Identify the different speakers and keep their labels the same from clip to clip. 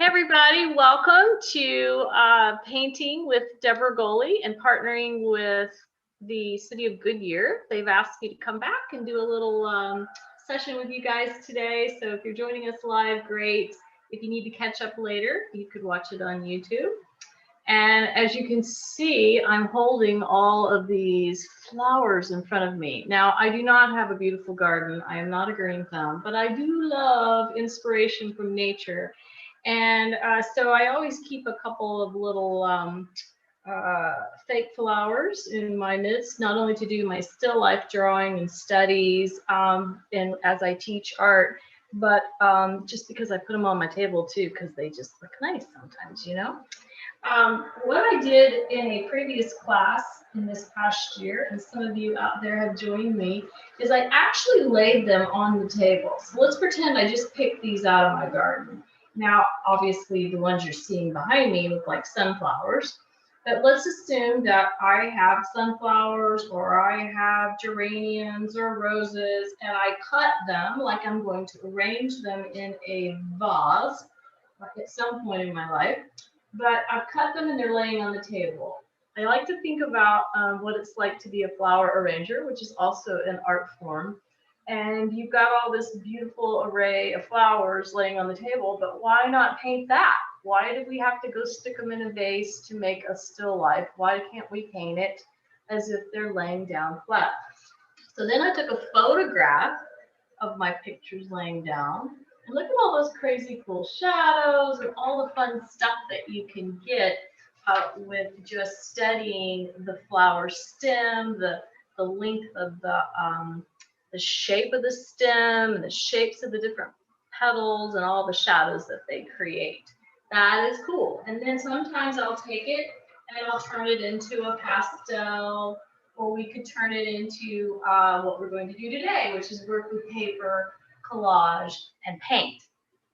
Speaker 1: everybody, welcome to Painting with Deborah Goley and partnering with the City of Goodyear. They've asked me to come back and do a little session with you guys today. So if you're joining us live, great. If you need to catch up later, you could watch it on YouTube. And as you can see, I'm holding all of these flowers in front of me. Now, I do not have a beautiful garden. I am not a green thumb, but I do love inspiration from nature. And so I always keep a couple of little fake flowers in my midst, not only to do my still life drawing and studies and as I teach art, but just because I put them on my table too, because they just look nice sometimes, you know. What I did in a previous class in this past year, and some of you out there have joined me, is I actually laid them on the table. So let's pretend I just picked these out of my garden. Now, obviously, the ones you're seeing behind me look like sunflowers, but let's assume that I have sunflowers or I have geraniums or roses, and I cut them like I'm going to arrange them in a vase at some point in my life. But I've cut them and they're laying on the table. I like to think about what it's like to be a flower arranger, which is also an art form. And you've got all this beautiful array of flowers laying on the table, but why not paint that? Why do we have to go stick them in a vase to make a still life? Why can't we paint it as if they're laying down flat? So then I took a photograph of my pictures laying down. And look at all those crazy cool shadows and all the fun stuff that you can get with just studying the flower stem, the length of the shape of the stem, and the shapes of the different petals and all the shadows that they create. That is cool. And then sometimes I'll take it and I'll turn it into a pastel, or we could turn it into what we're going to do today, which is work with paper, collage, and paint.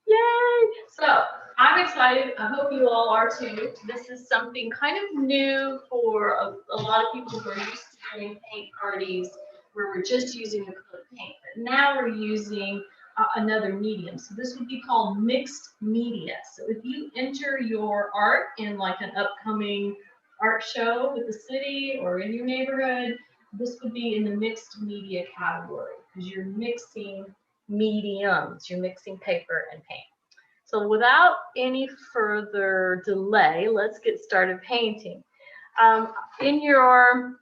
Speaker 1: Yay! So I'm excited. I hope you all are too. This is something kind of new for a lot of people who are used to doing paint parties where we're just using acrylic paint, but now we're using another medium. So this would be called mixed media. So if you enter your art in like an upcoming art show with the city or in your neighborhood, this would be in the mixed media category because you're mixing mediums, you're mixing paper and paint. So without any further delay, let's get started painting. In your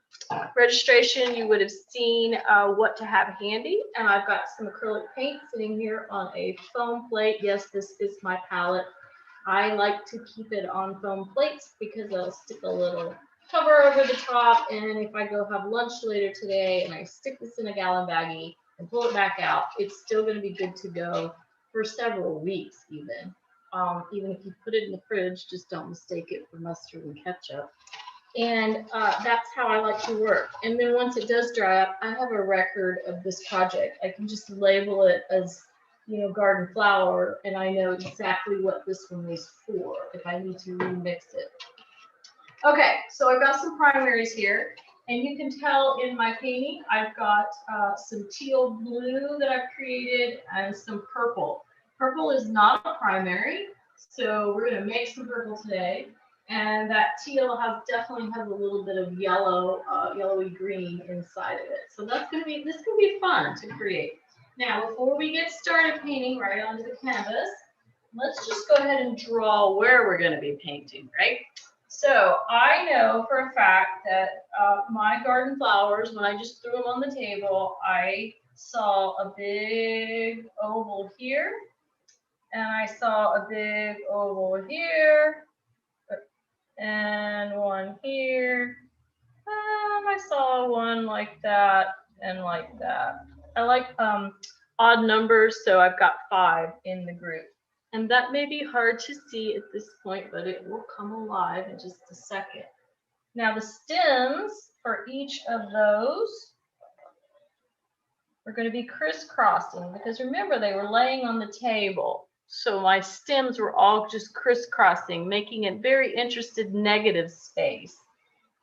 Speaker 1: registration, you would have seen what to have handy, and I've got some acrylic paint sitting here on a foam plate. Yes, this is my palette. I like to keep it on foam plates because I'll stick a little cover over the top, and if I go have lunch later today and I stick this in a gallon baggie and pull it back out, it's still going to be good to go for several weeks even. Even if you put it in the fridge, just don't mistake it for mustard and ketchup. And that's how I like to work. And then once it does dry up, I have a record of this project. I can just label it as, you know, garden flower, and I know exactly what this one was for if I need to remix it. Okay, so I've got some primaries here, and you can tell in my painting, I've got some teal blue that I've created and some purple. Purple is not a primary, so we're going to make some purple today. And that teal definitely has a little bit of yellow, yellowy green inside of it. So this can be fun to create. Now, before we get started painting right onto the canvas, let's just go ahead and draw where we're going to be painting, right? So I know for a fact that my garden flowers, when I just threw them on the table, I saw a big oval here, and I saw a big oval here, and one here, and I saw one like that and like that. I like odd numbers, so I've got 5 in the group. And that may be hard to see at this point, but it will come alive in just a second. Now the stems for each of those are going to be crisscrossing because remember they were laying on the table. So my stems were all just crisscrossing, making it very interested negative space.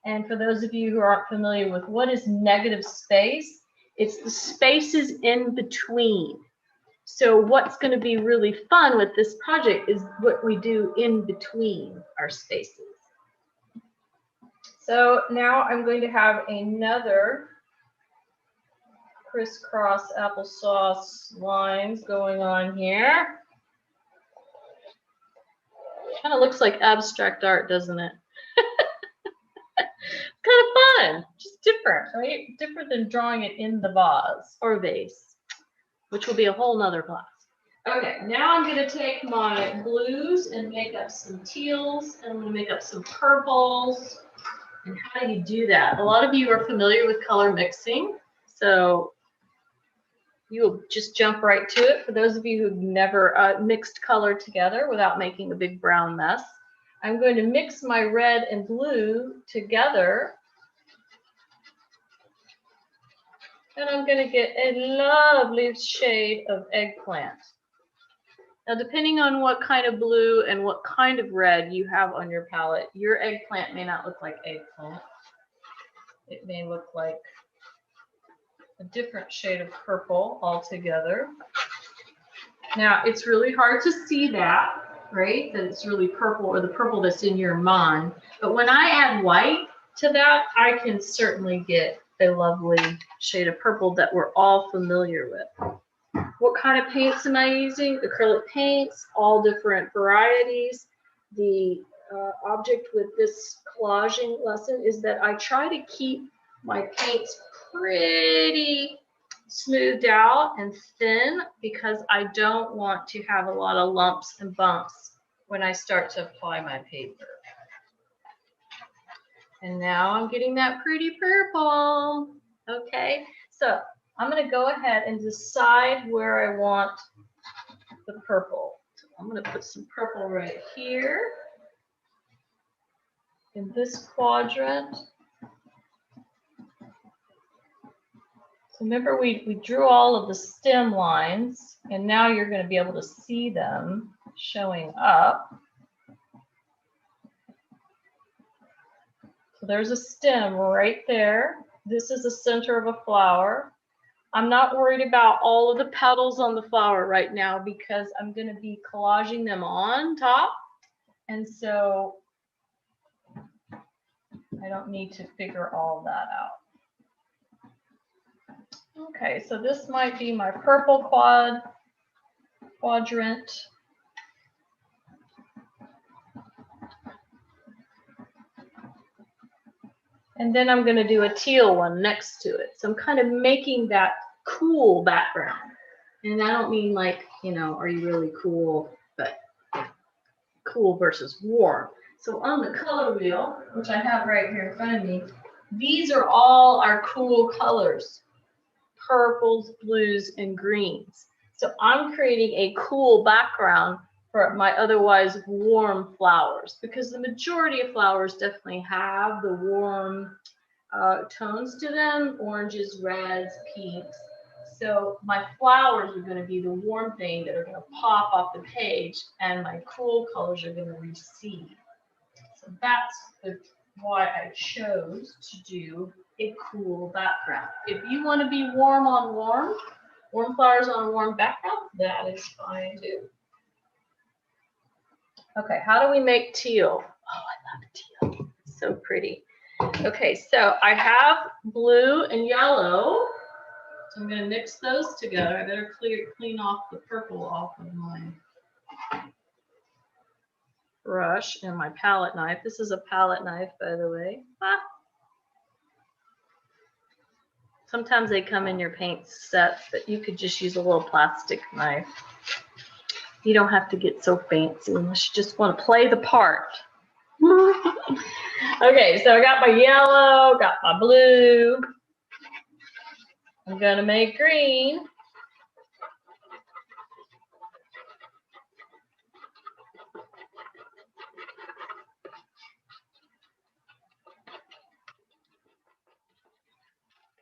Speaker 1: And for those of you who aren't familiar with what is negative space, it's the spaces in between. So what's going to be really fun with this project is what we do in between our spaces. So now I'm going to have another crisscross applesauce lines going on here. Kind of looks like abstract art, doesn't it? Kind of fun, just different, right? Different than drawing it in the vase or vase, which will be a whole nother class. Okay, now I'm going to take my blues and make up some teals, and I'm going to make up some purples. And how do you do that? A lot of you are familiar with color mixing, so you'll just jump right to it. For those of you who've never mixed color together without making a big brown mess, I'm going to mix my red and blue together. And I'm going to get a lovely shade of eggplant. Now, depending on what kind of blue and what kind of red you have on your palette, your eggplant may not look like eggplant. It may look like a different shade of purple altogether. Now, it's really hard to see that, right? That it's really purple or the purple that's in your mind. But when I add white to that, I can certainly get a lovely shade of purple that we're all familiar with. What kind of paints am I using? Acrylic paints, all different varieties. The object with this collaging lesson is that I try to keep my paints pretty smoothed out and thin because I don't want to have a lot of lumps and bumps when I start to apply my paper. And now I'm getting that pretty purple. Okay, so I'm going to go ahead and decide where I want the purple. So I'm going to put some purple right here in this quadrant. So remember we drew all of the stem lines, and now you're going to be able to see them showing up. So there's a stem right there. This is the center of a flower. I'm not worried about all of the petals on the flower right now because I'm going to be collaging them on top. And so I don't need to figure all that out. Okay, so this might be my purple quadrant. And then I'm going to do a teal one next to it. So I'm kind of making that cool background. And I don't mean like, you know, are you really cool, but cool versus warm. So on the color wheel, which I have right here in front of me, these are all our cool colors. Purples, blues, and greens. So I'm creating a cool background for my otherwise warm flowers because the majority of flowers definitely have the warm tones to them, oranges, reds, pinks. So my flowers are going to be the warm thing that are going to pop off the page, and my cool colors are going to recede. So that's why I chose to do a cool background. If you want to be warm on warm, warm flowers on a warm background, that is fine too. Okay, how do we make teal? Oh, I love teal. It's so pretty. Okay, so I have blue and yellow. So I'm going to mix those together. I better clean off the purple off of my brush and my palette knife. This is a palette knife, by the way. Sometimes they come in your paint set, but you could just use a little plastic knife. You don't have to get so fancy unless you just want to play the part. Okay, so I got my yellow, got my blue. I'm going to make green.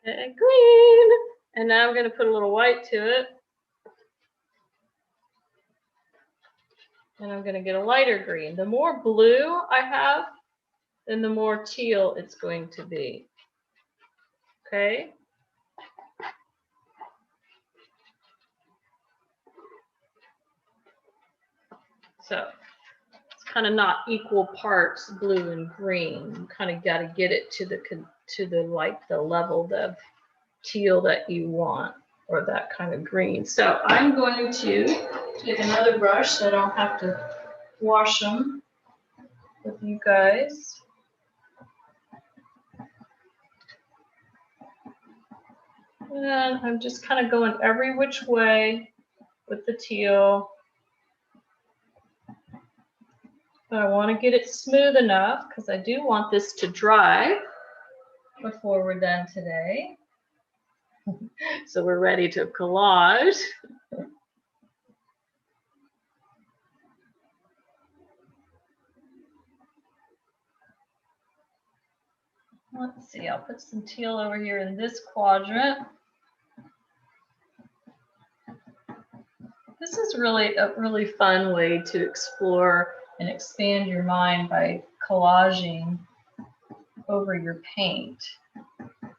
Speaker 1: Okay, green. And now I'm going to put a little white to it. And I'm going to get a lighter green. The more blue I have, then the more teal it's going to be. Okay. So it's kind of not equal parts blue and green. You kind of got to get it to the like the level of teal that you want, or that kind of green. So I'm going to take another brush so I don't have to wash them with you guys. And I'm just kind of going every which way with the teal. But I want to get it smooth enough because I do want this to dry before we're done today. So we're ready to collage. Let's see, I'll put some teal over here in this quadrant. This is really a really fun way to explore and expand your mind by collaging over your paint.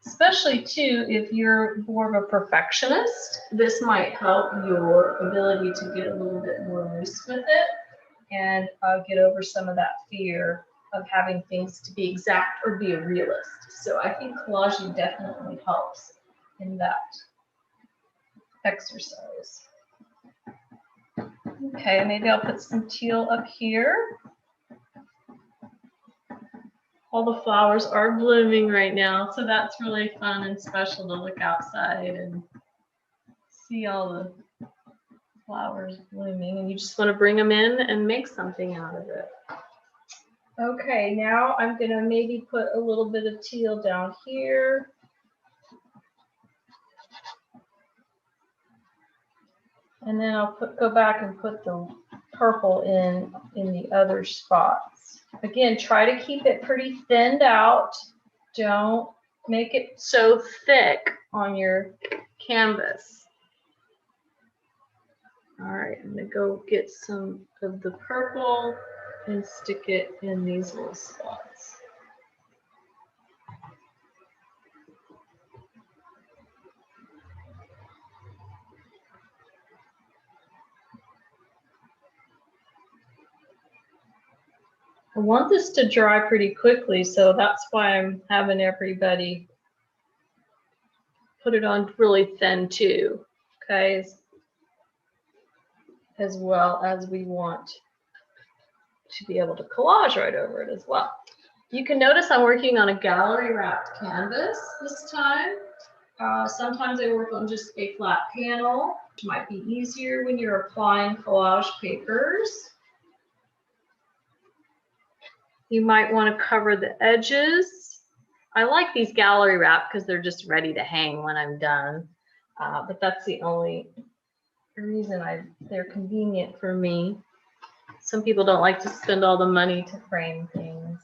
Speaker 1: Especially too, if you're more of a perfectionist, this might help your ability to get a little bit more loose with it and get over some of that fear of having things to be exact or be a realist. So I think collaging definitely helps in that exercise. Okay, maybe I'll put some teal up here. All the flowers are blooming right now, so that's really fun and special to look outside and see all the flowers blooming, and you just want to bring them in and make something out of it. Okay, now I'm going to maybe put a little bit of teal down here. And then I'll go back and put the purple in the other spots. Again, try to keep it pretty thinned out. Don't make it so thick on your canvas. All right, I'm going to go get some of the purple and stick it in these little spots. I want this to dry pretty quickly, so that's why I'm having everybody put it on really thin too, okay, as well as we want to be able to collage right over it as well. You can notice I'm working on a gallery wrapped canvas this time. Sometimes I work on just a flat panel, which might be easier when you're applying collage papers. You might want to cover the edges. I like these gallery wrap because they're just ready to hang when I'm done. But that's the only reason they're convenient for me. Some people don't like to spend all the money to frame things.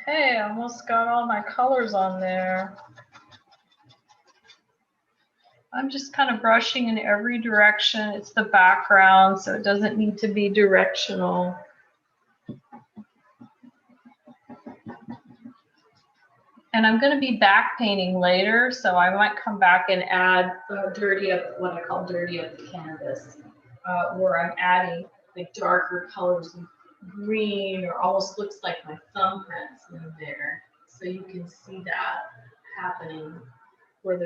Speaker 1: Okay, I almost got all my colors on there. I'm just kind of brushing in every direction. It's the background, so it doesn't need to be directional. And I'm going to be back painting later, so I might come back and add dirty up, what I call dirty up the canvas, where I'm adding like darker colors, like green, or almost looks like my thumbprints in there. So you can see that happening where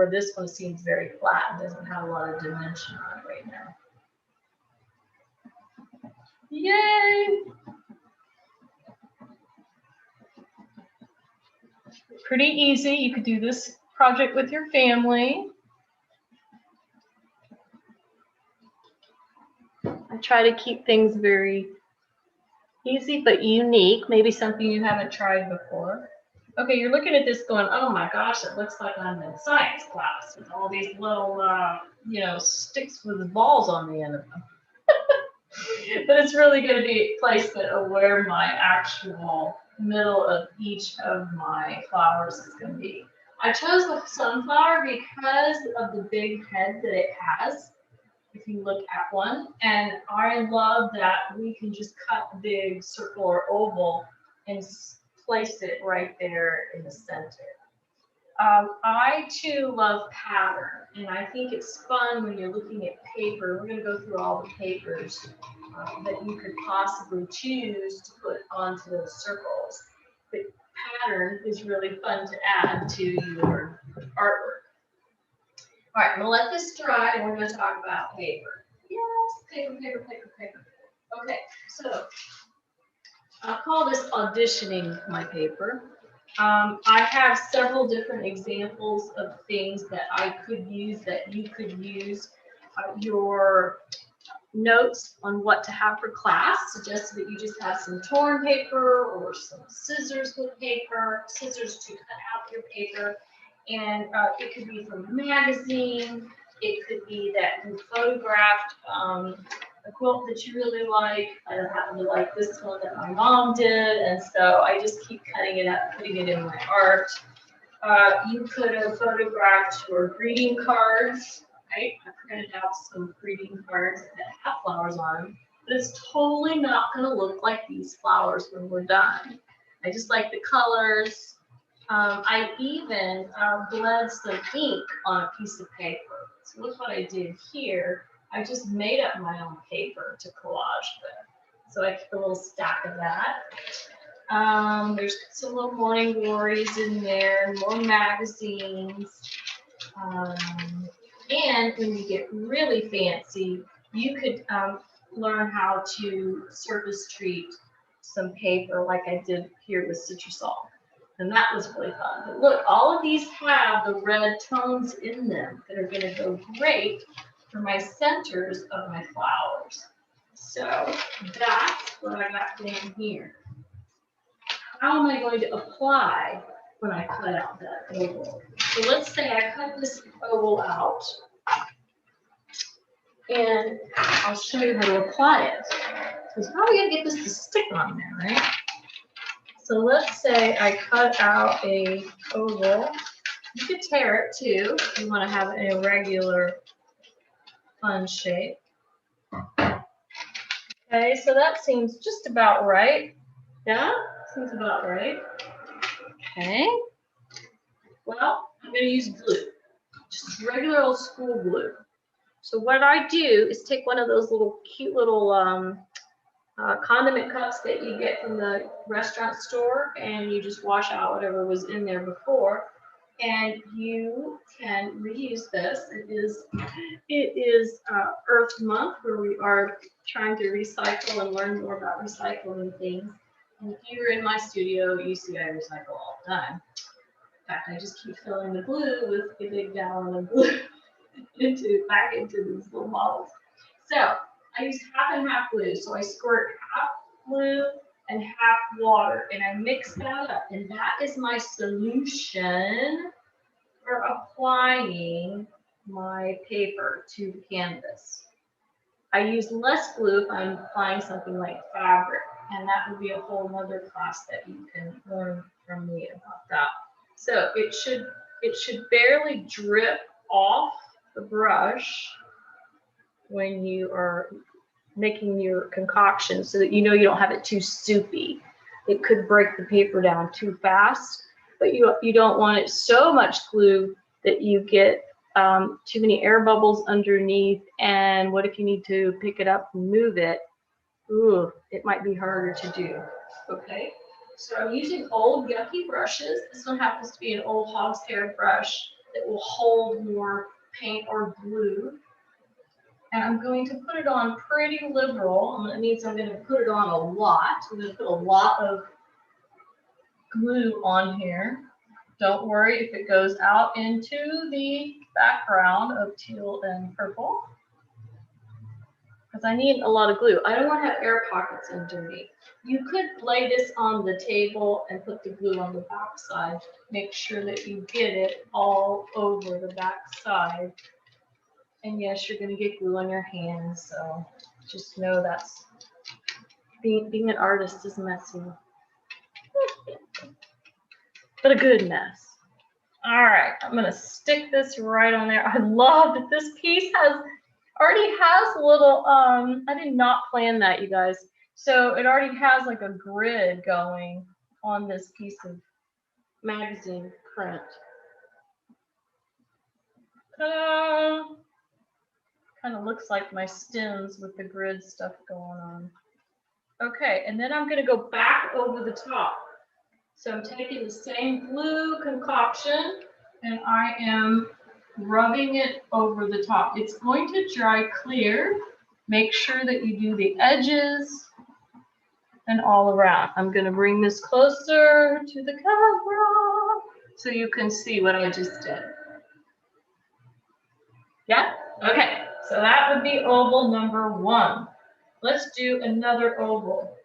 Speaker 1: this one seems very flat and doesn't have a lot of dimension on it right now. Yay! Pretty easy. You could do this project with your family. I try to keep things very easy but unique, maybe something you haven't tried before. Okay, you're looking at this going, oh my gosh, it looks like I'm in science class with all these little, sticks with balls on the end of them. But it's really going to be placement of where my actual middle of each of my flowers is going to be. I chose the sunflower because of the big head that it has, if you look at one. And I love that we can just cut a big circle or oval and place it right there in the center. I too love pattern, and I think it's fun when you're looking at paper. We're going to go through all the papers that you could possibly choose to put onto those circles. But pattern is really fun to add to your artwork. All right, we'll let this dry, and we're going to talk about paper. Yes, paper, paper, paper, paper. Okay, so I'll call this auditioning my paper. I have several different examples of things that I could use that you could use. Your notes on what to have for class suggest that you just have some torn paper or some scissors with paper, scissors to cut out your paper. And it could be from a magazine. It could be that you photographed a quilt that you really like. I happen to like this one that my mom did, and so I just keep cutting it up, putting it in my art. You could have photographed your greeting cards, right? I printed out some greeting cards that have flowers on them, but it's totally not going to look like these flowers when we're done. I just like the colors. I even bled some ink on a piece of paper. So look what I did here. I just made up my own paper to collage with. So I keep a little stack of that. There's some little morning glories in there, more magazines. And when you get really fancy, you could learn how to surface treat some paper like I did here with Citrusol. And that was really fun. But look, all of these have the red tones in them that are going to go great for my centers of my flowers. So that's what I got down here. How am I going to apply when I cut out that oval? So let's say I cut this oval out, and I'll show you how to apply it. Because how are we going to get this to stick on there, right? So let's say I cut out a oval. You could tear it too if you want to have an irregular, fun shape. Okay, so that seems just about right. Yeah, seems about right. Okay. Well, I'm going to use glue, just regular old school glue. So what I do is take one of those little cute little condiment cups that you get from the restaurant store, and you just wash out whatever was in there before, and you can reuse this. It is Earth Month, where we are trying to recycle and learn more about recycling things. And if you're in my studio, you see I recycle all the time. In fact, I just keep filling the glue with a big gallon of glue back into these little bottles. So I use half and half glue. So I squirt half glue and half water, and I mix that up. And that is my solution for applying my paper to the canvas. I use less glue if I'm applying something like fabric, and that would be a whole other class that you can learn from me about that. So it should barely drip off the brush when you are making your concoction, so that you know you don't have it too soupy. It could break the paper down too fast, but you don't want it so much glue that you get too many air bubbles underneath, and what if you need to pick it up and move it? Ooh, it might be harder to do. Okay, so I'm using old yucky brushes. This one happens to be an old hog's hair brush that will hold more paint or glue. And I'm going to put it on pretty liberal. That means I'm going to put it on a lot. I'm going to put a lot of glue on here. Don't worry if it goes out into the background of teal and purple, because I need a lot of glue. I don't want to have air pockets underneath. You could lay this on the table and put the glue on the back side. Make sure that you get it all over the back side. And yes, you're going to get glue on your hands, so just know that's being an artist is messy, but a good mess. All right, I'm going to stick this right on there. I love that this piece already has a little, I did not plan that, you guys. So it already has like a grid going on this piece of magazine print. Kind of looks like my stems with the grid stuff going on. Okay, and then I'm going to go back over the top. So I'm taking the same glue concoction and I am rubbing it over the top. It's going to dry clear. Make sure that you do the edges and all around. I'm going to bring this closer to the camera so you can see what I just did. Yeah? Okay, so that would be oval number 1. Let's do another oval.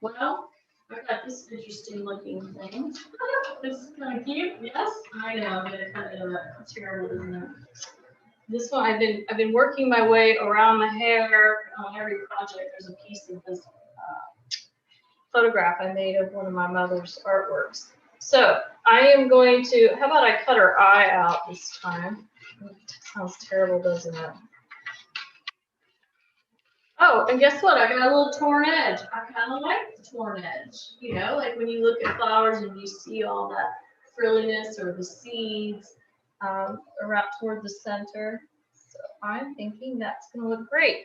Speaker 1: Well, I got this interesting looking thing. This is kind of cute. Yes, I know. I'm gonna cut it up. Terrible, isn't it? This one, I've been working my way around the hair. On every project, there's a piece of this photograph I made of one of my mother's artworks. So I am going to. How about I cut her eye out this time? Sounds terrible, doesn't it? Oh, and guess what? I got a little torn edge. I kind of like the torn edge. You know, like when you look at flowers and you see all that frilliness or the seeds around toward the center. So I'm thinking that's going to look great.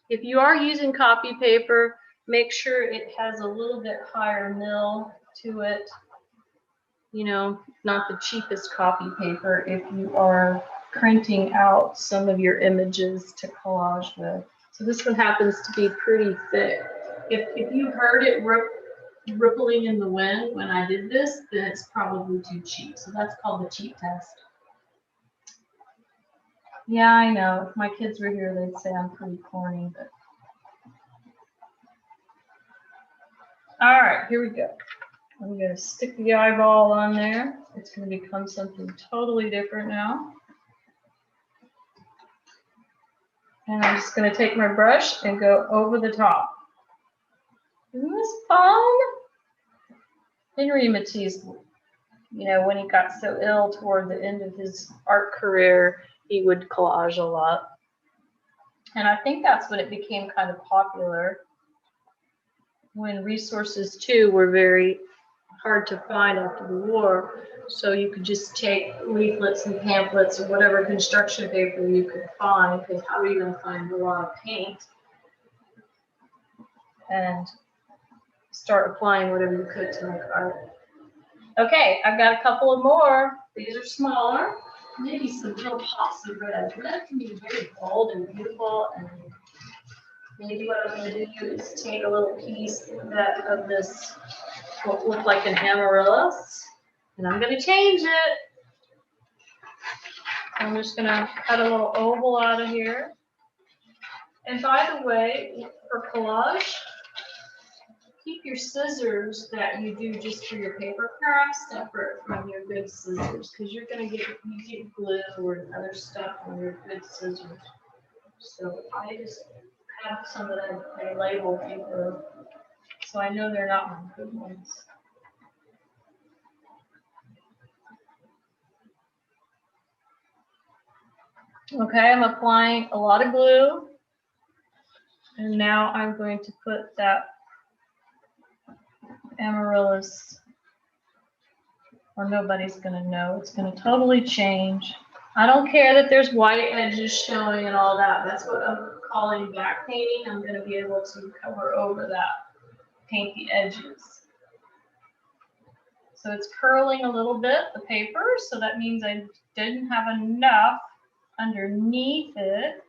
Speaker 1: If you are using copy paper, make sure it has a little bit higher mill to it. You know, not the cheapest copy paper if you are printing out some of your images to collage with. So this one happens to be pretty thick. If you heard it rippling in the wind when I did this, then it's probably too cheap. So that's called the cheap test. Yeah, I know. If my kids were here, they'd say I'm pretty corny, but. All right, here we go. I'm going to stick the eyeball on there. It's going to become something totally different now. And I'm just going to take my brush and go over the top. Isn't this fun? Henry Matisse, you know, when he got so ill toward the end of his art career, he would collage a lot. And I think that's when it became kind of popular, when resources too were very hard to find after the war. So you could just take leaflets and pamphlets or whatever construction paper you could find, because how are you going to find a lot of paint? And start applying whatever you could to make art. Okay, I've got a couple of more. These are smaller. Maybe some little pops of red. Red can be very bold and beautiful. And maybe what I'm going to do is take a little piece of this, what look like an amaryllis, and I'm going to change it. I'm just going to cut a little oval out of here. And by the way, for collage, keep your scissors that you do just for your paper crafts separate from your good scissors, because you're going to get glue or other stuff on your good scissors. So I just have some that I label paper, so I know they're not my good ones. Okay, I'm applying a lot of glue, and now I'm going to put that amaryllis, or nobody's going to know. It's going to totally change. I don't care that there's white edges showing and all that. That's what I'm calling back painting. I'm going to be able to cover over that, paint the edges. So it's curling a little bit, the paper, so that means I didn't have enough underneath it.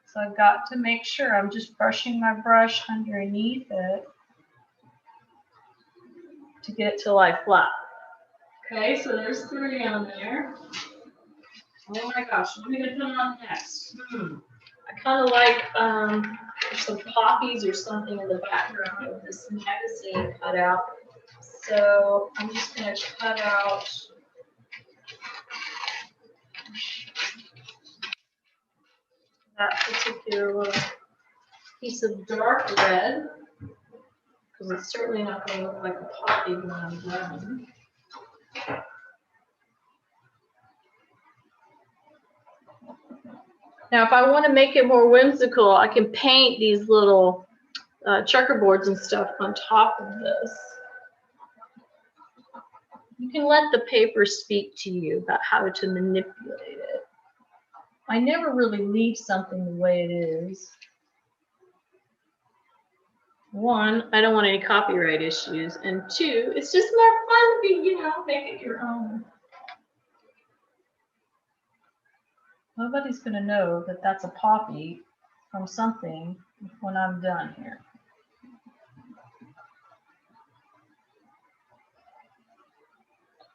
Speaker 1: So I've got to make sure I'm just brushing my brush underneath it to get it to lie flat. Okay, so there's 3 on there. Oh my gosh, what are we going to put on next? I kind of like some poppies or something in the background of this magazine cut out. So I'm just going to cut out that particular little piece of dark red, because it's certainly not going to look like a poppy when I'm done. Now, if I want to make it more whimsical, I can paint these little checkerboards and stuff on top of this. You can let the paper speak to you about how to manipulate it. I never really leave something the way it is. One, I don't want any copyright issues, and two, it's just more fun to be, you know, make it your own. Nobody's going to know that that's a poppy from something when I'm done here.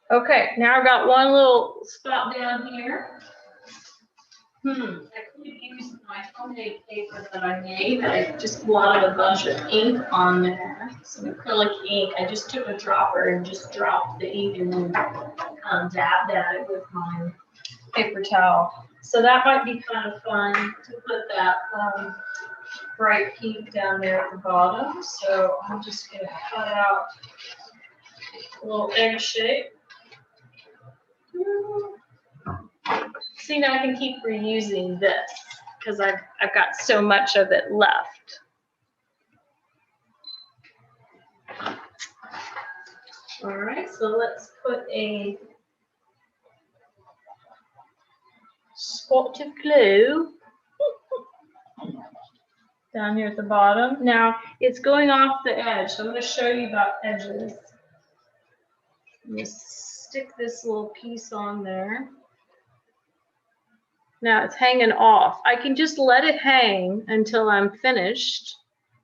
Speaker 1: Okay, now I've got one little spot down here. I could use my homemade paper that I made. I just blotted a bunch of ink on there, some acrylic ink. I just took a dropper and just dropped the ink and then dabbed at it with my paper towel. So that might be kind of fun to put that bright pink down there at the bottom. So I'm just going to cut out a little egg shape. See, now I can keep reusing this because I've got so much of it left. All right, so let's put a spot of glue down here at the bottom. Now it's going off the edge, so I'm going to show you about edges. I'm going to stick this little piece on there. Now it's hanging off. I can just let it hang until I'm finished,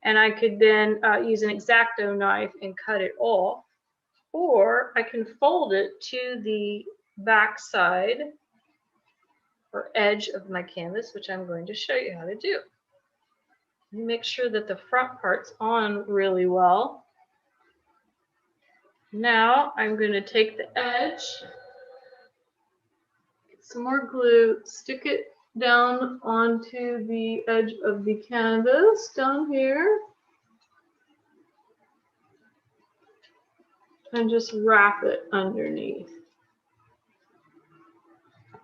Speaker 1: and I could then use an X-Acto knife and cut it off, or I can fold it to the back side or edge of my canvas, which I'm going to show you how to do. You make sure that the front part's on really well. Now I'm going to take the edge, some more glue, stick it down onto the edge of the canvas down here, and just wrap it underneath.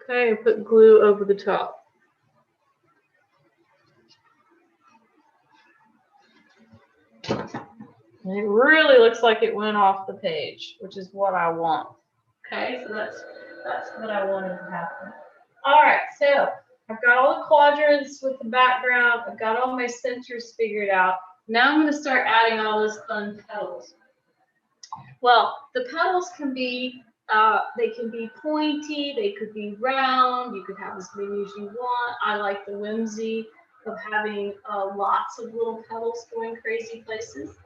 Speaker 1: Okay, and put glue over the top. And it really looks like it went off the page, which is what I want. Okay, so that's what I wanted to happen. All right, so I've got all the quadrants with the background. I've got all my centers figured out. Now I'm going to start adding all those fun petals. Well, the petals can be, they can be pointy, they could be round, you could have as many as you want. I like the whimsy of having lots of little petals going crazy places.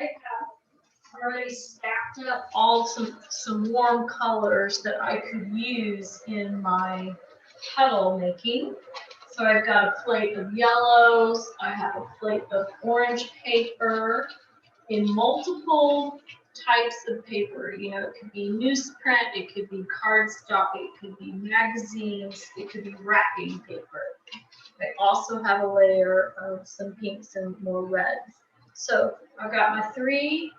Speaker 1: And I have already stacked up all some warm colors that I could use in my petal making. So I've got a plate of yellows, I have a plate of orange paper in multiple types of paper. You know, it could be newsprint, it could be cardstock, it could be magazines, it could be wrapping paper. I also have a layer of some pinks and more reds. So I've got my 3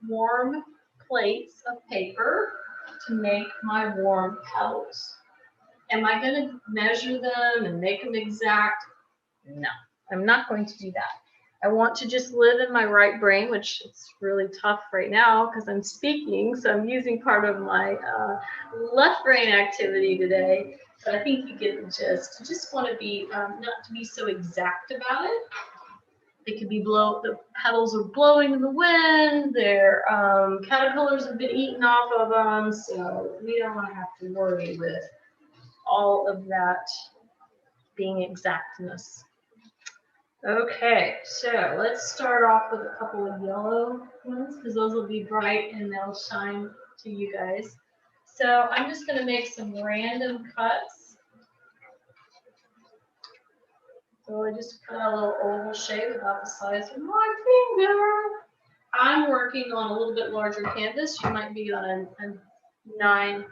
Speaker 1: warm plates of paper to make my warm petals. Am I going to measure them and make them exact? No, I'm not going to do that. I want to just live in my right brain, which is really tough right now because I'm speaking, so I'm using part of my left brain activity today. But I think you get the gist. You just want to be, not to be so exact about it. They could be the petals are blowing in the wind, their caterpillars have been eaten off of them, so we don't want to have to worry with all of that being exactness. Okay, so let's start off with a couple of yellow ones because those will be bright and they'll shine to you guys. So I'm just going to make some random cuts. So I just cut out a little oval shape about the size of my finger. I'm working on a little bit larger canvas. You might be on a 9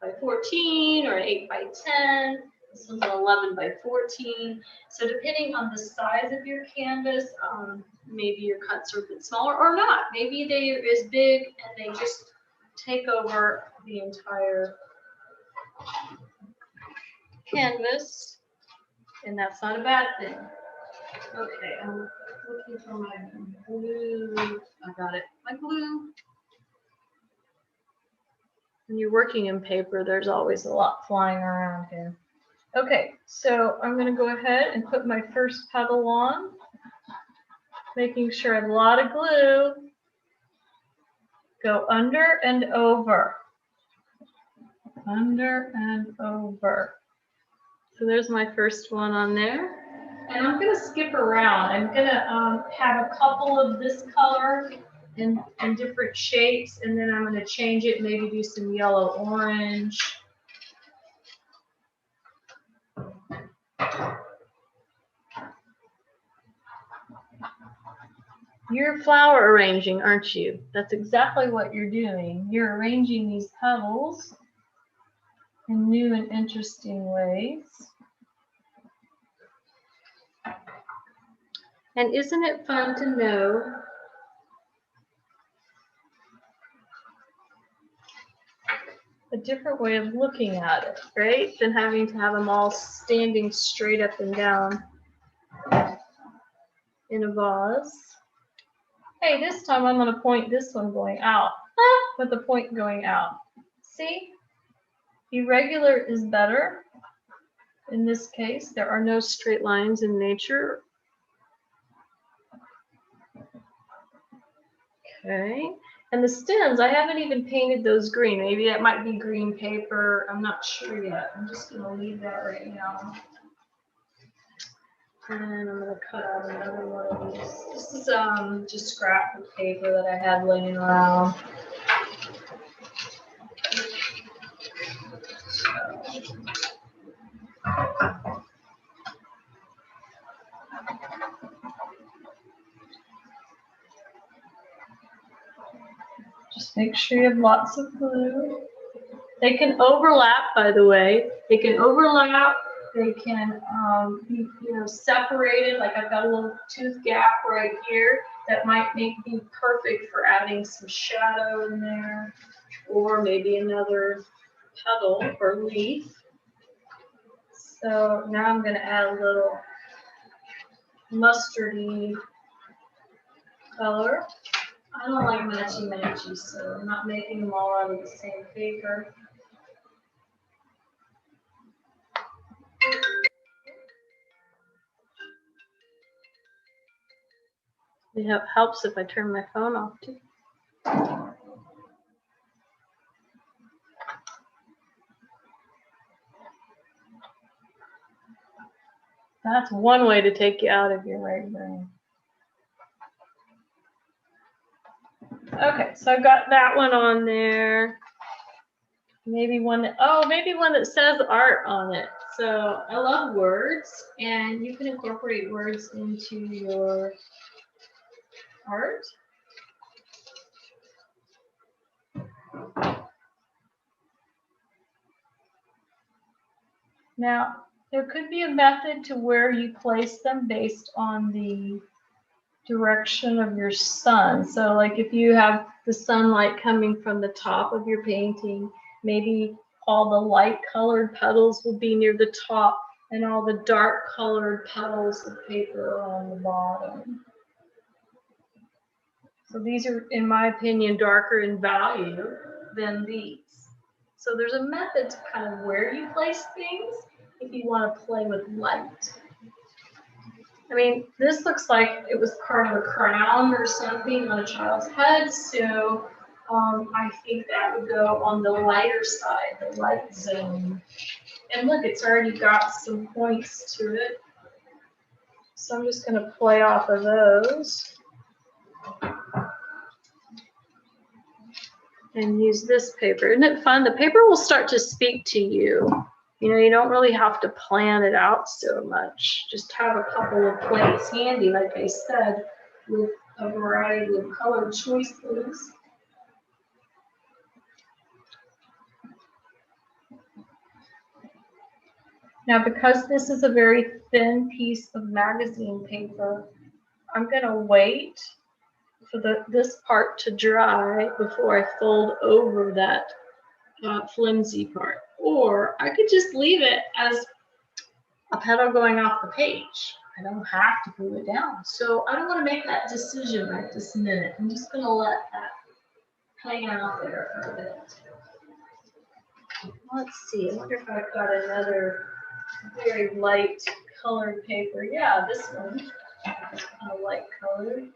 Speaker 1: by 14 or an 8 by 10. This one's an 11 by 14. So depending on the size of your canvas, maybe your cuts are a bit smaller or not. Maybe they're as big and they just take over the entire canvas, and that's not a bad thing. Okay, I'm looking for my glue. I got it. My glue. When you're working in paper, there's always a lot flying around here. Okay, so I'm going to go ahead and put my first petal on, making sure I have a lot of glue. Go under and over. Under and over. So there's my first one on there. And I'm going to skip around. I'm going to have a couple of this color in different shapes, and then I'm going to change it, maybe do some yellow orange. You're flower arranging, aren't you? That's exactly what you're doing. You're arranging these petals in new and interesting ways. And isn't it fun to know a different way of looking at it, right? Than having to have them all standing straight up and down in a vase. Hey, this time I'm going to point this one going out with the point going out. See? Irregular is better. In this case, there are no straight lines in nature. Okay. And the stems, I haven't even painted those green. Maybe that might be green paper. I'm not sure yet. I'm just going to leave that right now. And I'm going to cut out another one of these. This is just scrap of paper that I had laying around. Just make sure you have lots of glue. They can overlap, by the way. They can overlap. They can be, separated. Like I've got a little tooth gap right here that might be perfect for adding some shadow in there, or maybe another petal or leaf. So now I'm going to add a little mustardy color. I don't like matchy-matchy, so I'm not making them all out of the same paper. It helps if I turn my phone off too. That's one way to take you out of your right brain. Okay, so I've got that one on there. Maybe one that says art on it. So I love words, and you can incorporate words into your art. Now, there could be a method to where you place them based on the direction of your sun. So like if you have the sunlight coming from the top of your painting, maybe all the light colored petals will be near the top and all the dark colored petals of paper are on the bottom. So these are, in my opinion, darker in value than these. So there's a method to kind of where you place things if you want to play with light. I mean, this looks like it was part of a crown or something on a child's head, so I think that would go on the lighter side, the light zone. And look, it's already got some points to it. So I'm just going to play off of those and use this paper. Isn't it fun? The paper will start to speak to you. You know, you don't really have to plan it out so much. Just have a couple of plates handy, like I said, with a variety of color choices. Now, because this is a very thin piece of magazine paper, I'm going to wait for this part to dry before I fold over that flimsy part. Or I could just leave it as a petal going off the page. I don't have to glue it down. So I don't want to make that decision right this minute. I'm just going to let that hang out there for a bit. Let's see, I wonder if I've got another very light colored paper. Yeah, this one is kind of light colored.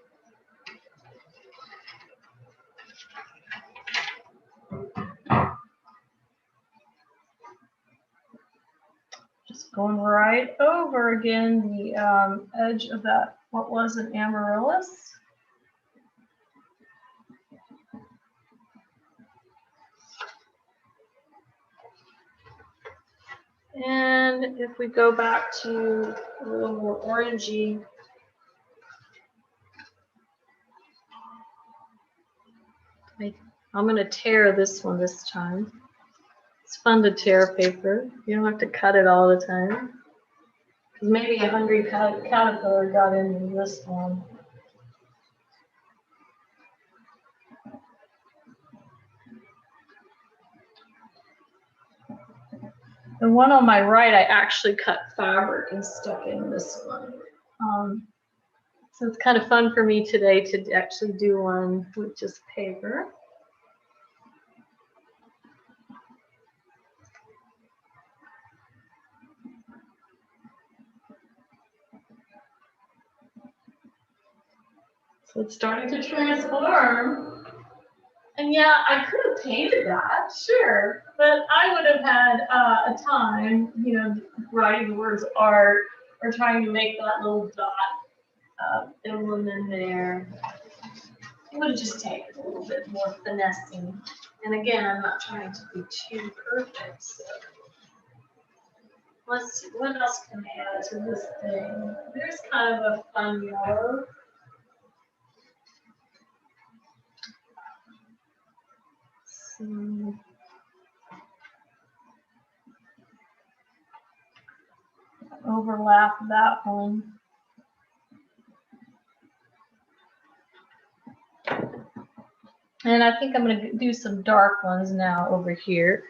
Speaker 1: Just going right over again the edge of that, what was an amaryllis. And if we go back to a little more orangey, I'm going to tear this one this time. It's fun to tear paper. You don't have to cut it all the time. Because maybe a hungry caterpillar got into this one. The one on my right, I actually cut fabric and stuck in this one. So it's kind of fun for me today to actually do one with just paper. So it's starting to transform. And yeah, I could have painted that, sure, but I would have had a time, you know, writing the words art or trying to make that little dot emblem in there. It would have just taken a little bit more finessing. And again, I'm not trying to be too perfect. So let's see, what else can I add to this thing? There's kind of a fun yellow. Overlap that one. And I think I'm going to do some dark ones now over here.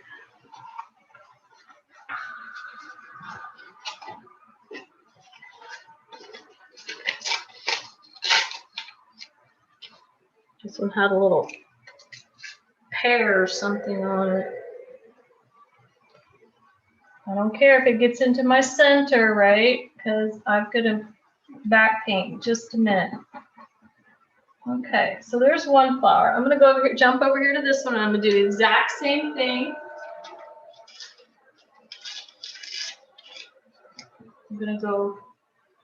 Speaker 1: This one had a little pear or something on it. I don't care if it gets into my center, right? Because I'm going to back paint just a minute. Okay, so there's one flower. I'm going to go over here, jump over here to this one. And I'm going to do the exact same thing. I'm going to go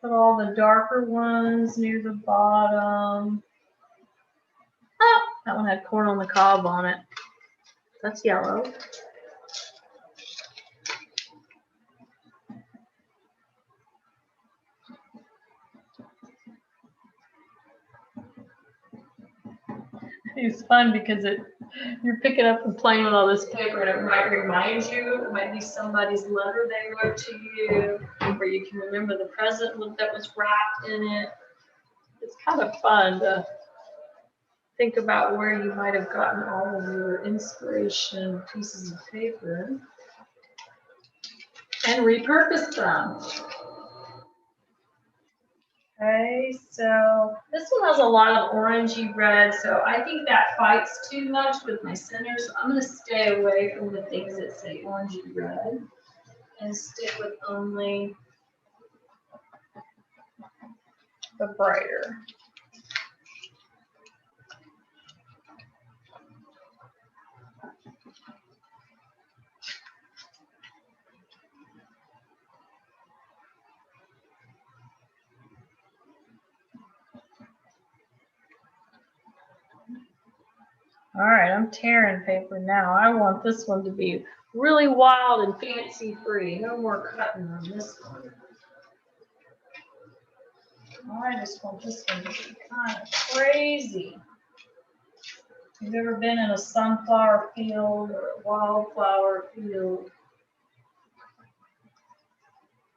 Speaker 1: put all the darker ones near the bottom. Oh, that one had corn on the cob on it. That's yellow. It's fun because you're picking up and playing with all this paper, and it might remind you, it might be somebody's letter they wrote to you, or you can remember the present that was wrapped in it. It's kind of fun to think about where you might have gotten all of your inspiration pieces of paper and repurpose them. Okay, so this one has a lot of orangey red, so I think that fights too much with my center, so I'm going to stay away from the things that say orangey red and stick with only the brighter. All right, I'm tearing paper now. I want this one to be really wild and fancy free. No more cutting on this one. I just want this one to be kind of crazy. If you've ever been in a sunflower field or a wildflower field,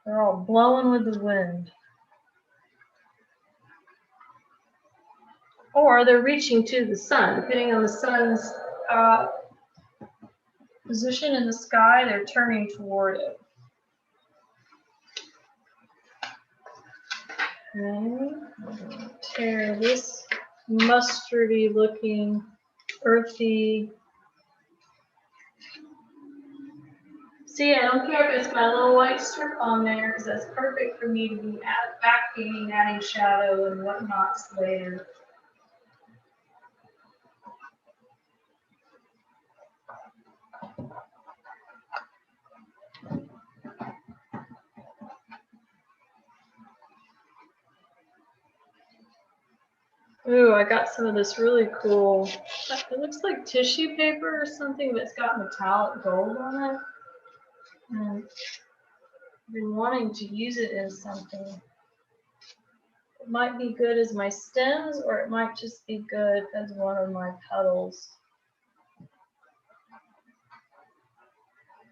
Speaker 1: they're all blowing with the wind. Or they're reaching to the sun, depending on the sun's position in the sky, they're turning toward it. Okay, I'm going to tear this mustardy looking, earthy See, I don't care if it's got a little white strip on there because that's perfect for me to be back painting, adding shadow and whatnots later. Ooh, I got some of this really cool, it looks like tissue paper or something that's got metallic gold on it. And I've been wanting to use it in something. It might be good as my stems, or it might just be good as one of my petals.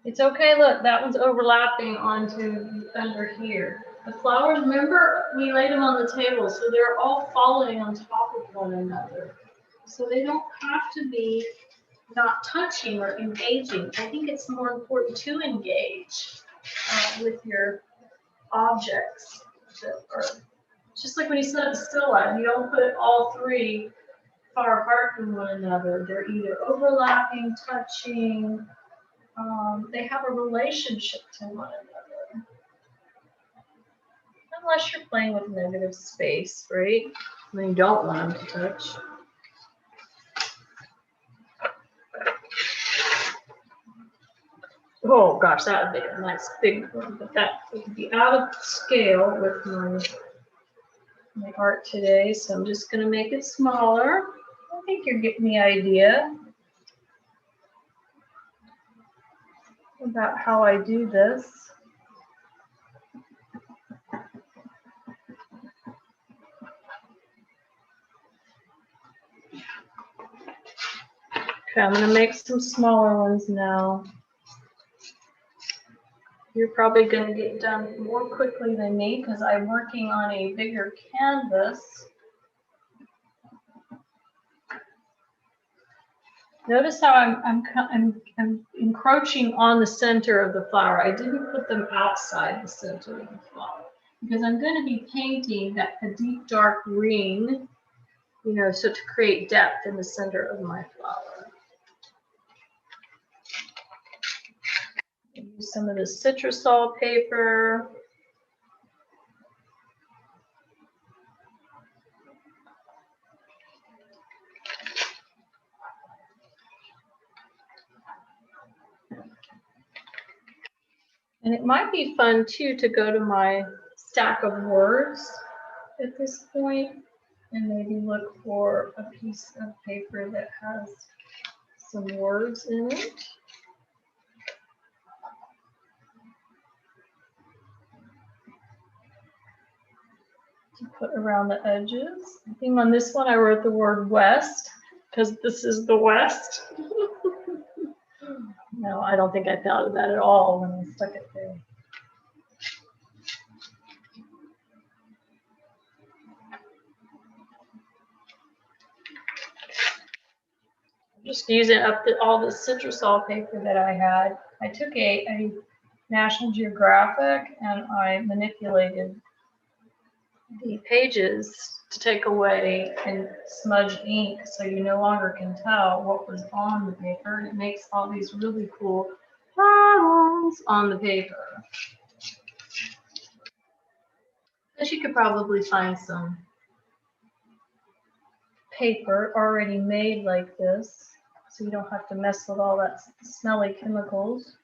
Speaker 1: It's okay, look, that one's overlapping onto under here. The flowers, remember, we laid them on the table, so they're all falling on top of one another. So they don't have to be not touching or engaging. I think it's more important to engage with your objects that are just like when you set up a still life, you don't put all three far apart from one another. They're either overlapping, touching, they have a relationship to one another. Unless you're playing with negative space, right? When you don't want them to touch. Oh gosh, that would be a nice big one, but that would be out of scale with my art today, so I'm just going to make it smaller. I think you're getting the idea about how I do this. Okay, I'm going to make some smaller ones now. You're probably going to get done more quickly than me because I'm working on a bigger canvas. Notice how I'm encroaching on the center of the flower. I didn't put them outside the center of the flower because I'm going to be painting a deep dark ring, you know, so to create depth in the center of my flower. Use some of the citrusol paper. And it might be fun too to go to my stack of words at this point and maybe look for a piece of paper that has some words in it. To put around the edges. I think on this one I wrote the word west because this is the west. No, I don't think I thought of that at all when I stuck it there. I'm just using up all the citrusol paper that I had. I took a National Geographic and I manipulated the pages to take away and smudge ink so you no longer can tell what was on the paper. It makes all these really cool patterns on the paper. Because you could probably find some paper already made like this so you don't have to mess with all that smelly chemicals.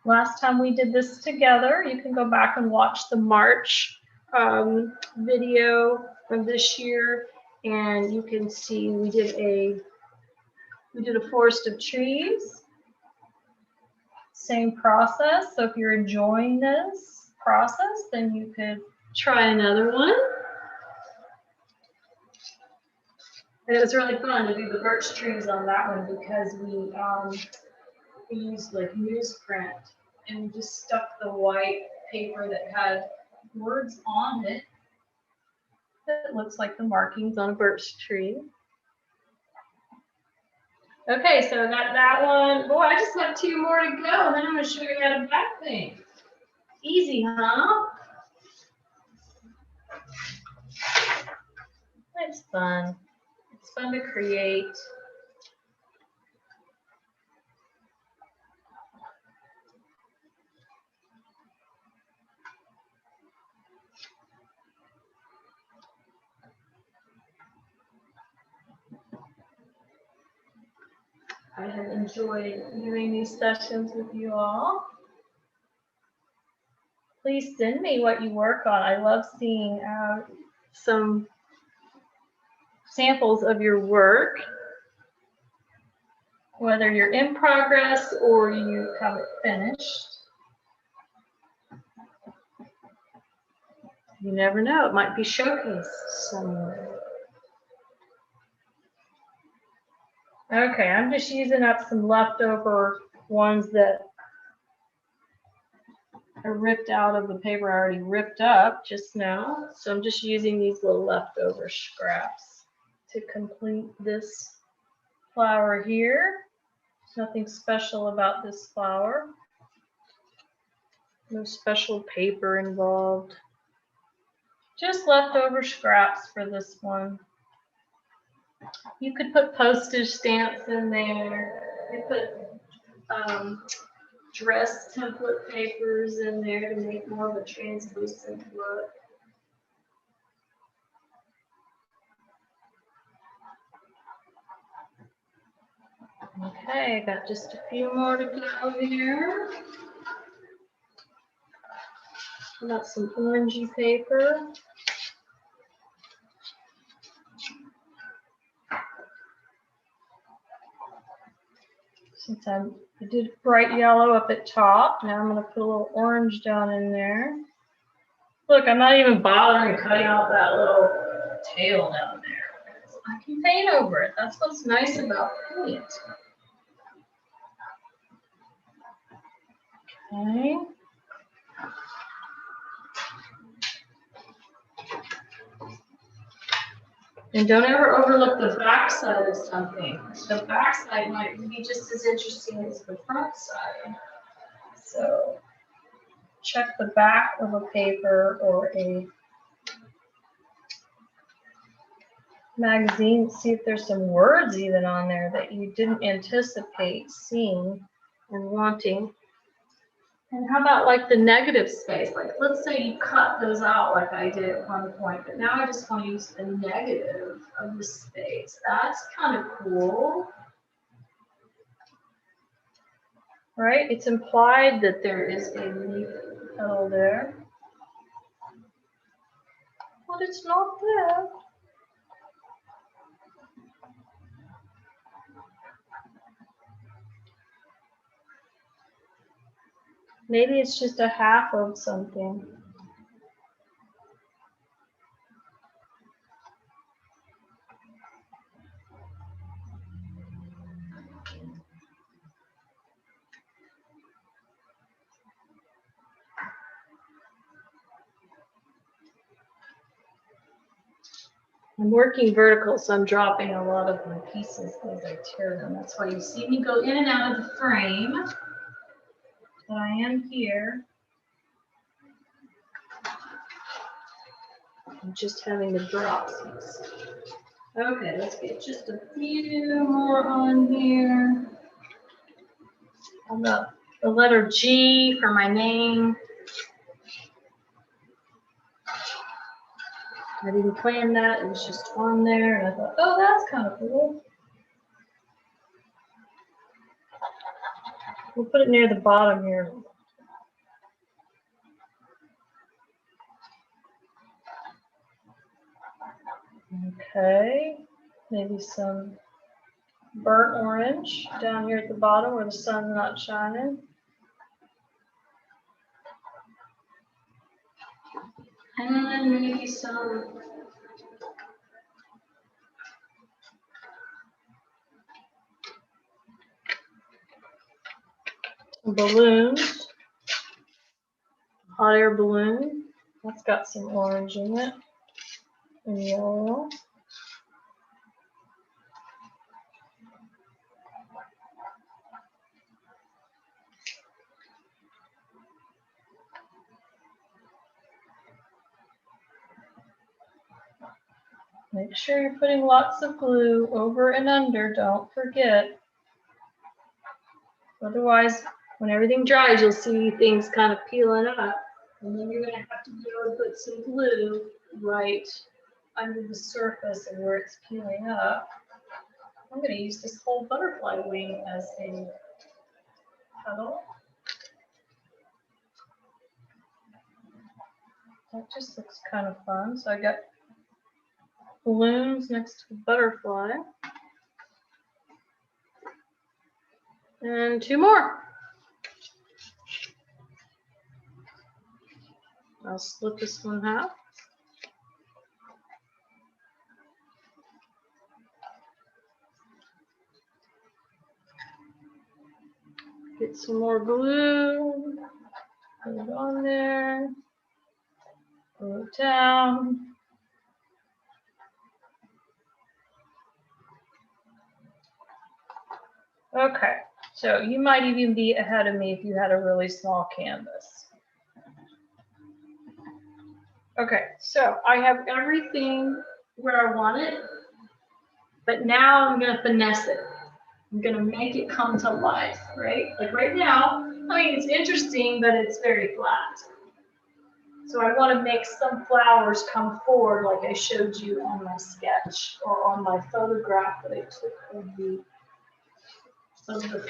Speaker 1: Last time we did this together, you can go back and watch the March video from this year, and you can see we did a forest of trees. Same process. So if you're enjoying this process, then you could try another one. And it was really fun to do the birch trees on that one because we used like newsprint and just stuck the white paper that had words on it that looks like the markings on a birch tree. Okay, so I got that one. Boy, I just have 2 more to go, and then I'm going to show you how to back paint. Easy, huh? It's fun. It's fun to create. I have enjoyed doing these sessions with you all. Please send me what you work on. I love seeing some samples of your work, whether you're in progress or you have it finished. You never know, it might be showcased somewhere. Okay, I'm just using up some leftover ones that are ripped out of the paper I already ripped up just now. So I'm just using these little leftover scraps to complete this flower here. There's nothing special about this flower. No special paper involved. Just leftover scraps for this one. You could put postage stamps in there. You put dress template papers in there to make more of a translucent look. Okay, got just a few more to go here. Got some orangey paper. Since I did bright yellow up at top, now I'm going to put a little orange down in there. Look, I'm not even bothering cutting out that little tail down there. I can paint over it. That's what's nice about paint. Okay. And don't ever overlook the back side of something. The back side might be just as interesting as the front side. So check the back of a paper or a magazine, see if there's some words even on there that you didn't anticipate seeing and wanting. And how about like the negative space? Like let's say you cut those out like I did at one point, but now I just want to use the negative of the space. That's kind of cool. Right? It's implied that there is a leaf petal there. But it's not there. Maybe it's just a half of something. I'm working vertical, so I'm dropping a lot of my pieces as I tear them. That's why you see me go in and out of the frame. But I am here. I'm just having the drops. Okay, let's get just a few more on here. How about the letter G for my name? I didn't plan that, it was just on there, and I thought, oh, that's kind of cool. We'll put it near the bottom here. Okay, maybe some burnt orange down here at the bottom where the sun's not shining. And then maybe some balloons. Hot air balloon. That's got some orange in it and yellow. Make sure you're putting lots of glue over and under, don't forget. Otherwise, when everything dries, you'll see things kind of peeling up. And then you're going to have to go and put some glue right under the surface of where it's peeling up. I'm going to use this whole butterfly wing as a petal. That just looks kind of fun. So I got balloons next to the butterfly. And 2 more. I'll split this one in half. Get some more glue. Put it on there. Glue it down. Okay, so you might even be ahead of me if you had a really small canvas. Okay, so I have everything where I want it, but now I'm going to finesse it. I'm going to make it come to life, right? Like right now, I mean, it's interesting, but it's very flat. So I want to make some flowers come forward like I showed you on my sketch or on my photograph that I took of the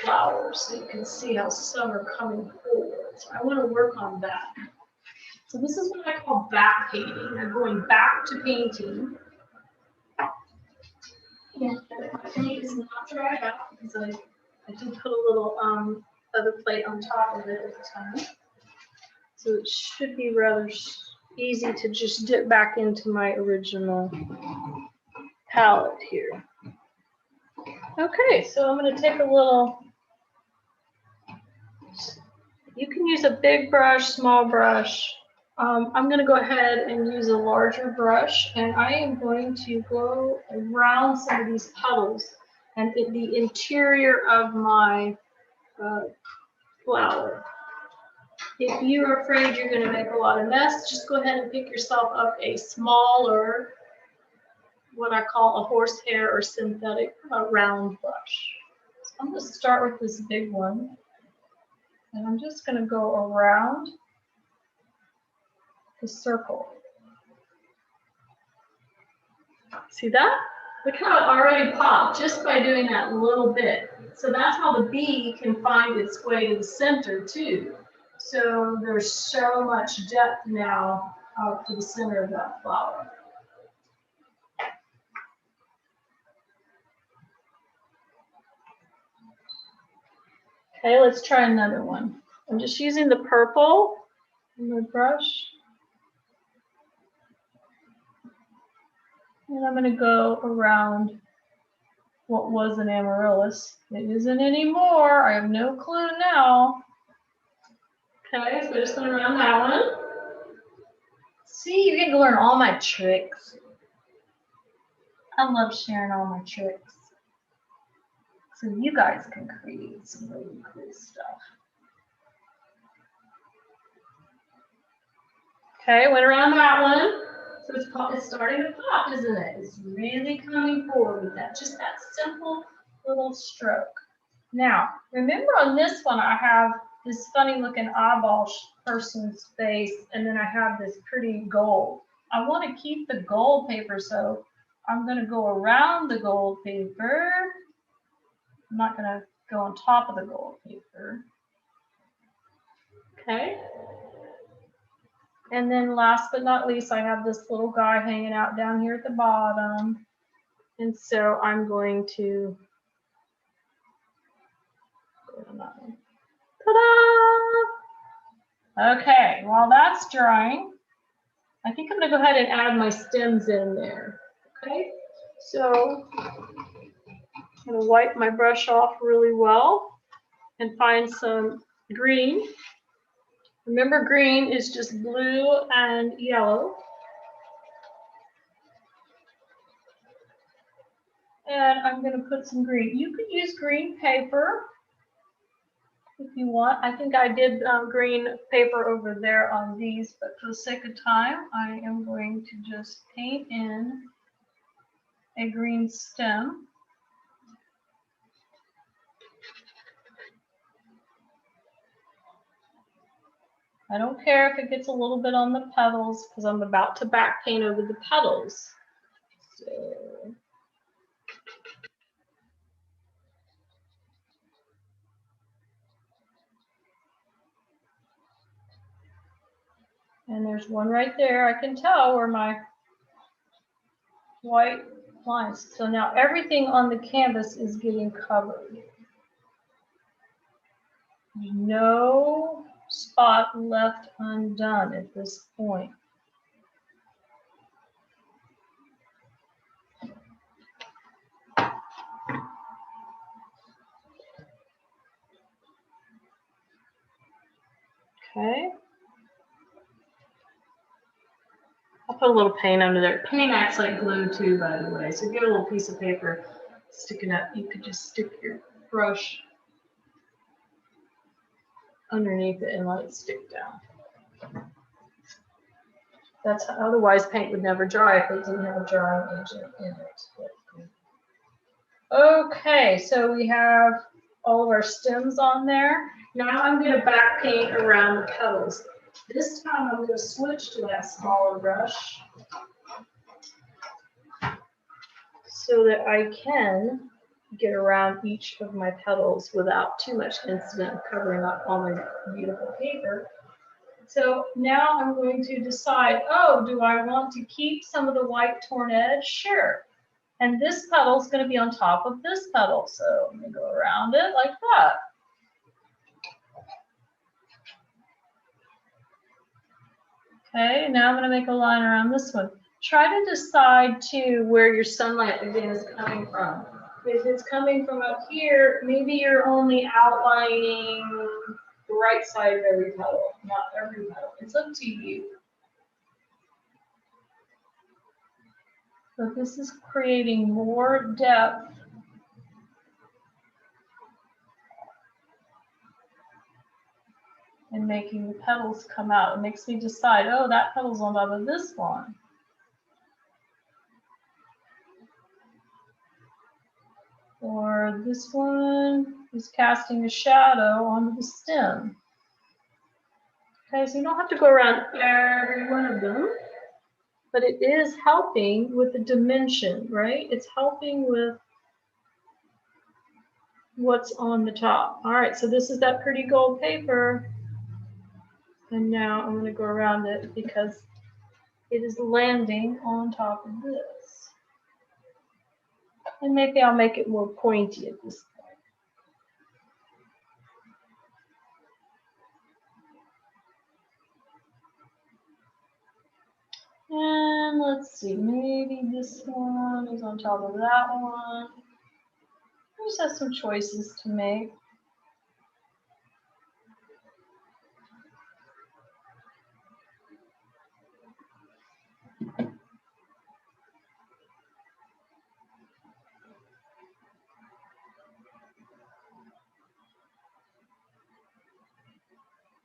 Speaker 1: flowers, so you can see how some are coming forward. So I want to work on that. So this is what I call back painting. I'm going back to painting. And my paint is not dried out because I did put a little other plate on top of it at the time. So it should be rather easy to just dip back into my original palette here. Okay, so I'm going to take a little, you can use a big brush, small brush. I'm going to go ahead and use a larger brush, and I am going to go around some of these puddles and the interior of my flower. If you're afraid you're going to make a lot of mess, just go ahead and pick yourself up a smaller, what I call a horsehair or synthetic round brush. So I'm going to start with this big one, and I'm just going to go around the circle. See that? Look how it already popped just by doing that little bit. So that's how the bee can find its way to the center too. So there's so much depth now out to the center of that flower. Okay, let's try another one. I'm just using the purple in my brush. And I'm going to go around what was an amaryllis. It isn't anymore. I have no clue now. Okay, so just going around that one. See, you get to learn all my tricks. I love sharing all my tricks. So you guys can create some really cool stuff. Okay, went around that one. So it's starting to pop, isn't it? It's really coming forward with that, just that simple little stroke. Now, remember on this one, I have this funny looking eyeball person's face, and then I have this pretty gold. I want to keep the gold paper, so I'm going to go around the gold paper. I'm not going to go on top of the gold paper. Okay. And then last but not least, I have this little guy hanging out down here at the bottom. And so I'm going to go on that one. Ta-da! Okay, while that's drying, I think I'm going to go ahead and add my stems in there. Okay, so I'm going to wipe my brush off really well and find some green. Remember, green is just blue and yellow. And I'm going to put some green. You could use green paper if you want. I think I did green paper over there on these, but for the sake of time, I am going to just paint in a green stem. I don't care if it gets a little bit on the petals because I'm about to back paint over the petals. So. And there's one right there. I can tell where my white lines. So now everything on the canvas is getting covered. There's no spot left undone at this point. Okay. I'll put a little paint under there. Paint acts like glue too, by the way. So get a little piece of paper sticking up. You could just stick your brush underneath it and let it stick down. That's how, otherwise paint would never dry if it didn't have a drying agent in it. Okay, so we have all of our stems on there. Now I'm going to back paint around the petals. This time I'm going to switch to that smaller brush so that I can get around each of my petals without too much incident of covering up all my beautiful paper. So now I'm going to decide, oh, do I want to keep some of the white torn edge? Sure. And this petal is going to be on top of this petal. So I'm going to go around it like that. Okay, now I'm going to make a line around this one. Try to decide too where your sunlight again is coming from. If it's coming from up here, maybe you're only outlining the right side of every petal, not every petal. It's up to you. But this is creating more depth and making the petals come out. It makes me decide, oh, that petal's on top of this one. Or this one is casting a shadow onto the stem. Okay, so you don't have to go around every one of them, but it is helping with the dimension, right? It's helping with what's on the top. All right, so this is that pretty gold paper. And now I'm going to go around it because it is landing on top of this. And maybe I'll make it more pointy at this point. And let's see, maybe this one is on top of that one. I just have some choices to make.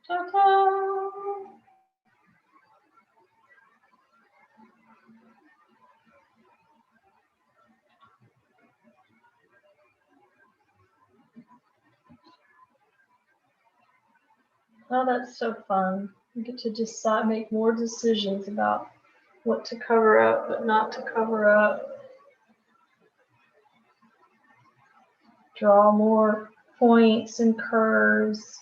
Speaker 1: Ta-da! Oh, that's so fun. You get to decide, make more decisions about what to cover up, but not to cover up. Draw more points and curves.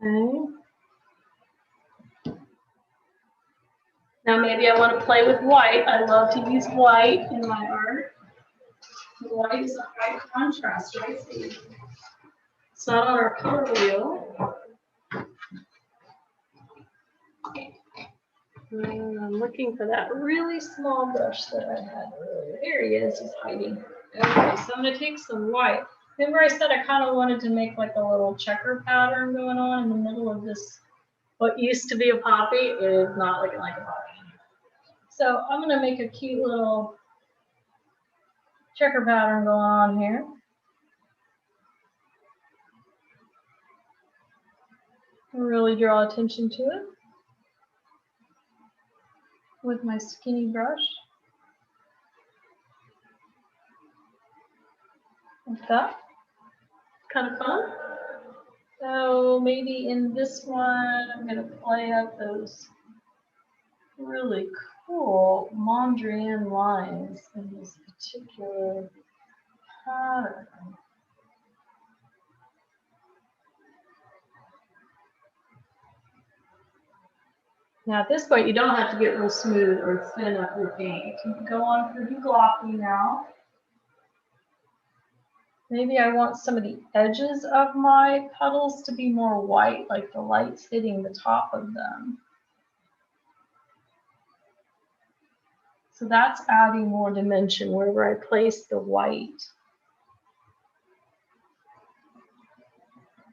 Speaker 1: Okay. Now maybe I want to play with white. I love to use white in my art. White is a high contrast, right? It's not on our color wheel. I'm looking for that really small brush that I had earlier. There he is, he's hiding. Okay, so I'm going to take some white. Remember I said I kind of wanted to make like a little checker pattern going on in the middle of this, what used to be a poppy. It is not looking like a poppy. So I'm going to make a cute little checker pattern going on here. Really draw attention to it. with my skinny brush. Like that. Kind of fun. So maybe in this one, I'm going to play up those really cool Mondrian lines in this particular pattern. Now at this point, you don't have to get real smooth or thin up your paint. You can go on pretty glossy now. Maybe I want some of the edges of my petals to be more white, like the light's hitting the top of them. So that's adding more dimension wherever I place the white.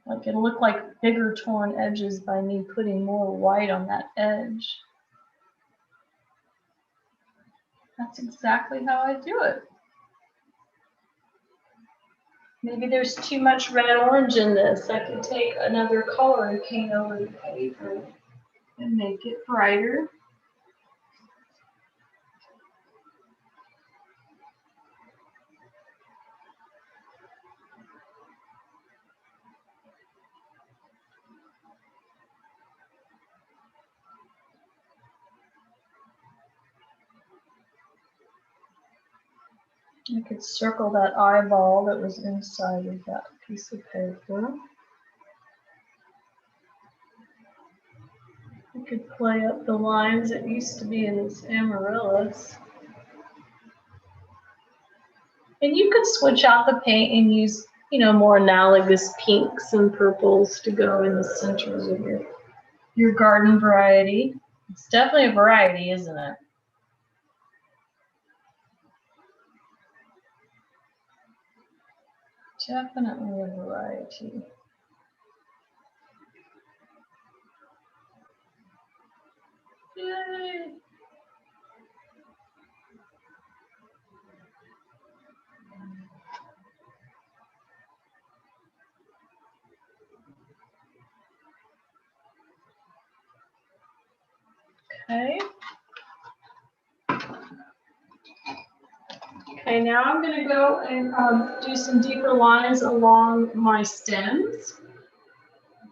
Speaker 1: Like it'll look like bigger torn edges by me putting more white on that edge. That's exactly how I do it. Maybe there's too much red-orange in this. I could take another color and paint over the paper and make it brighter. I could circle that eyeball that was inside of that piece of paper. I could play up the lines that used to be in this amaryllis. And you could switch out the paint and use, more analogous pinks and purples to go in the centers of your garden variety. It's definitely a variety, isn't it? Definitely a variety. Yay! Okay. Okay, now I'm going to go and do some deeper lines along my stems.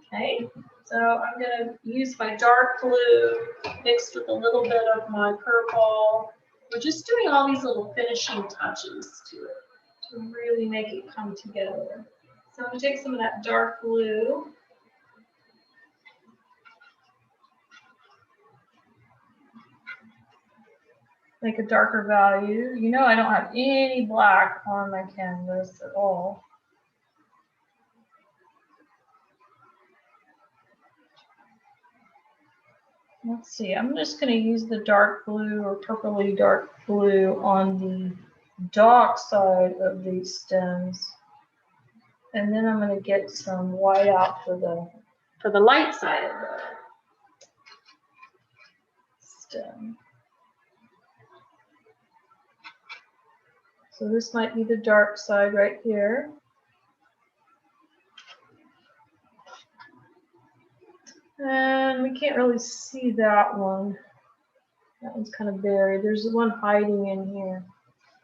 Speaker 1: Okay, so I'm going to use my dark blue mixed with a little bit of my purple. We're just doing all these little finishing touches to it to really make it come together. So I'm going to take some of that dark blue. Make a darker value. I don't have any black on my canvas at all. Let's see, I'm just going to use the dark blue or purpley dark blue on the dark side of these stems. And then I'm going to get some white out for the light side of the stem. So this might be the dark side right here. And we can't really see that one. That one's kind of buried. There's one hiding in here.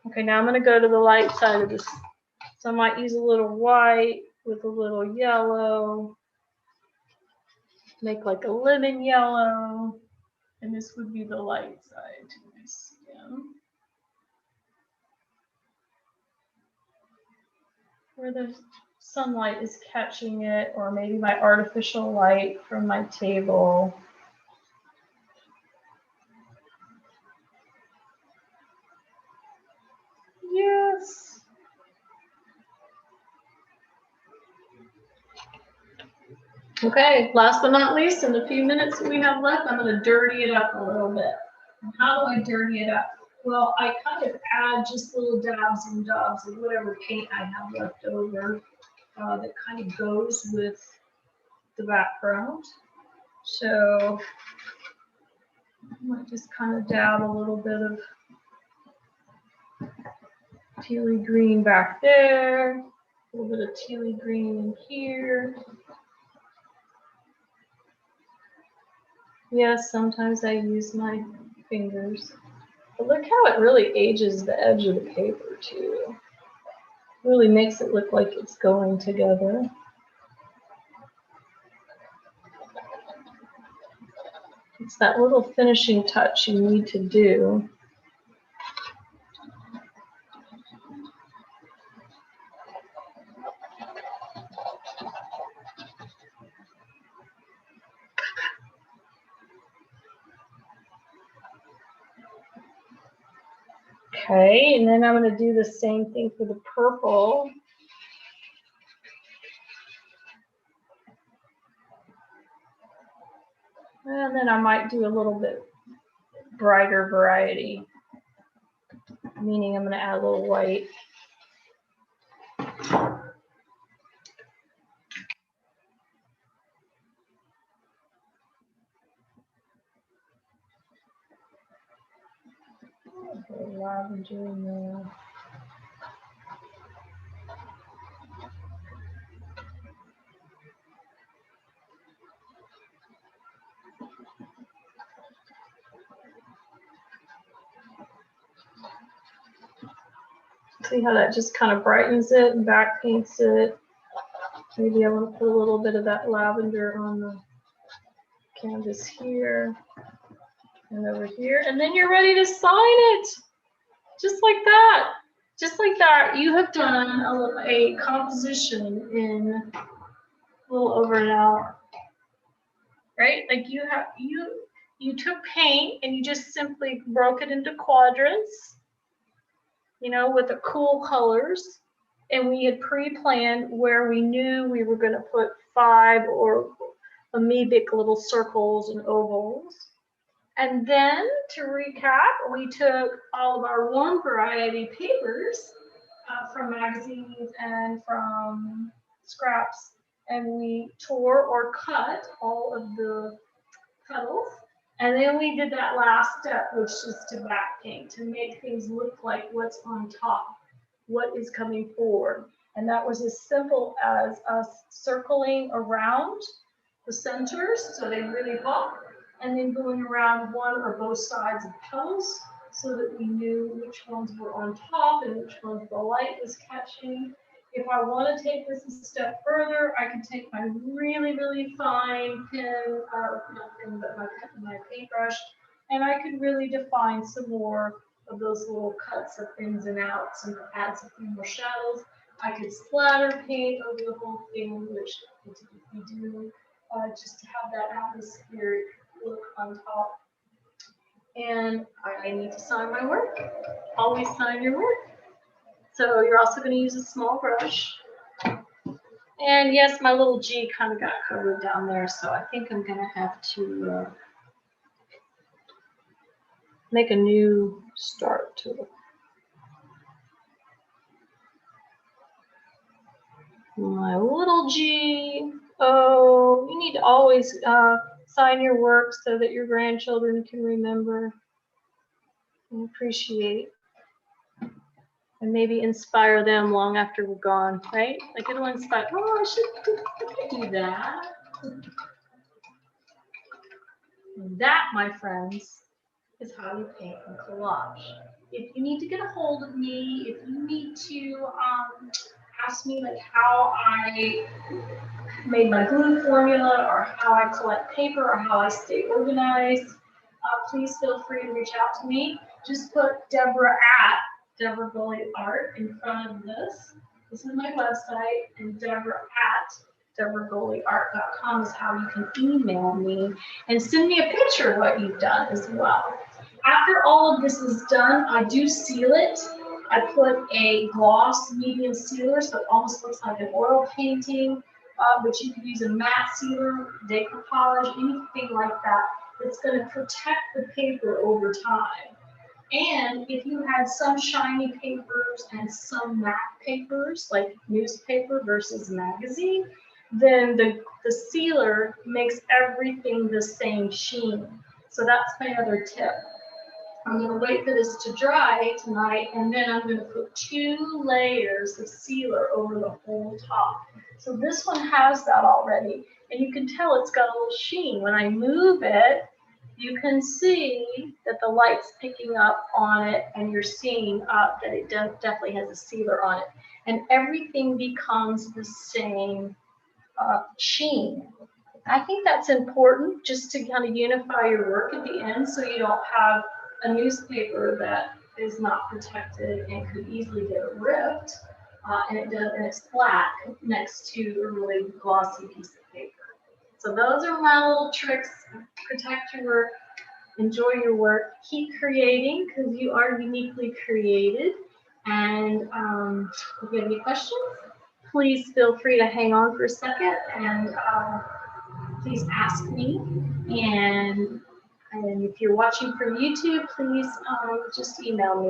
Speaker 1: Okay, now I'm going to go to the light side of this. So I might use a little white with a little yellow. Make like a lemon yellow. And this would be the light side to my stem. Where the sunlight is catching it, or maybe my artificial light from my table. Yes. Okay, last but not least, in the few minutes that we have left, I'm going to dirty it up a little bit. And how do I dirty it up? Well, I kind of add just little dabs and dobs of whatever paint I have left over that kind of goes with the background. So I might just kind of dab a little bit of tealy green back there, a little bit of tealy green in here. Yes, sometimes I use my fingers. But look how it really ages the edge of the paper too. Really makes it look like it's going together. It's that little finishing touch you need to do. Okay, and then I'm going to do the same thing for the purple. And then I might do a little bit brighter variety, meaning I'm going to add a little white. Okay, lavender in there. See how that just kind of brightens it and back paints it. Maybe I want to put a little bit of that lavender on the canvas here and over here. And then you're ready to sign it. Just like that. Just like that. You have done a composition in a little over an hour. Right? Like you took paint and you just simply broke it into quadrants, you know, with the cool colors. And we had pre-planned where we knew we were going to put 5 or amoebic little circles and ovals. And then to recap, we took all of our warm variety papers from magazines and from scraps, and we tore or cut all of the petals. And then we did that last step, which is to back paint, to make things look like what's on top, what is coming forward. And that was as simple as us circling around the centers so they really pop, and then going around one or both sides of petals so that we knew which ones were on top and which ones the light was catching. If I want to take this a step further, I can take my really, really fine pen, not pen, but my paintbrush, and I could really define some more of those little cuts of ins and outs and add some more shadows. I could splatter paint over the whole thing, which we typically do, just to have that atmospheric look on top. And I need to sign my work. Always sign your work. So you're also going to use a small brush. And yes, my little G kind of got covered down there, so I think I'm going to have to make a new start to it. My little G. Oh, you need to always sign your work so that your grandchildren can remember and appreciate. And maybe inspire them long after we're gone, right? Like it'll inspire, oh, I should do that. And that, my friends, is how you paint and collage. If you need to get a hold of me, if you need to ask me like how I made my glue formula or how I collect paper or how I stay organized, please feel free to reach out to me. Just put Deborah at Deborah Goodyear Art in front of this. This is my website, and Deborah at DeborahGoldieArt.com is how you can email me and send me a picture of what you've done as well. After all of this is done, I do seal it. I put a gloss medium sealer, so it almost looks like an oil painting, but you could use a matte sealer, decoupage, anything like that. It's going to protect the paper over time. And if you had some shiny papers and some matte papers, like newspaper versus magazine, then the sealer makes everything the same sheen. So that's my other tip. I'm going to wait for this to dry tonight, and then I'm going to put 2 layers of sealer over the whole top. So this one has that already, and you can tell it's got a little sheen. When I move it, you can see that the light's picking up on it, and you're seeing that it definitely has a sealer on it. And everything becomes the same sheen. I think that's important just to kind of unify your work at the end so you don't have a newspaper that is not protected and could easily get ripped and it's flat next to a really glossy piece of paper. So those are my little tricks. Protect your work, enjoy your work, keep creating because you are uniquely created. And if you have any questions, please feel free to hang on for a second and please ask me. And if you're watching from YouTube, please just email me.